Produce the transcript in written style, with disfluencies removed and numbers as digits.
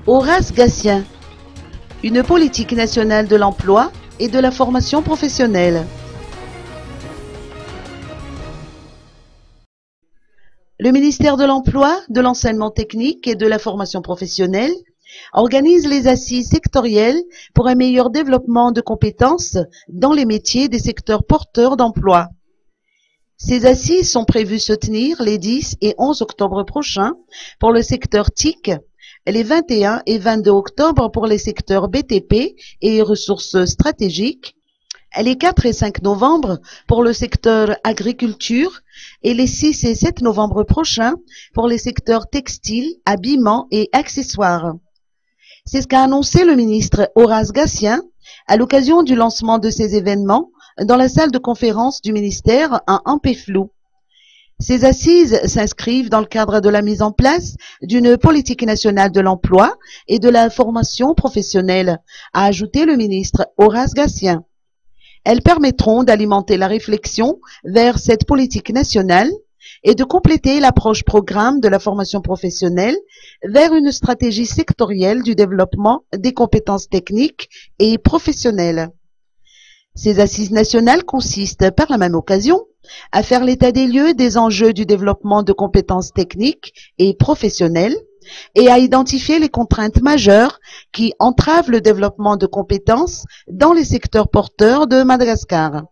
Horace Gatien, une politique nationale de l'emploi et de la formation professionnelle. Le ministère de l'Emploi, de l'Enseignement technique et de la formation professionnelle organise les assises sectorielles pour un meilleur développement de compétences dans les métiers des secteurs porteurs d'emploi. Ces assises sont prévues se tenir les 10 et 11 octobre prochains pour le secteur TIC, les 21 et 22 octobre pour les secteurs BTP et ressources stratégiques, les 4 et 5 novembre pour le secteur agriculture et les 6 et 7 novembre prochains pour les secteurs textile, habillement et accessoires. C'est ce qu'a annoncé le ministre Horace Gatien à l'occasion du lancement de ces événements dans la salle de conférence du ministère à Ampeflou. Ces assises s'inscrivent dans le cadre de la mise en place d'une politique nationale de l'emploi et de la formation professionnelle, a ajouté le ministre Horace Gatien. Elles permettront d'alimenter la réflexion vers cette politique nationale et de compléter l'approche programme de la formation professionnelle vers une stratégie sectorielle du développement des compétences techniques et professionnelles. Ces assises nationales consistent, par la même occasion, à faire l'état des lieux des enjeux du développement de compétences techniques et professionnelles et à identifier les contraintes majeures qui entravent le développement de compétences dans les secteurs porteurs de Madagascar.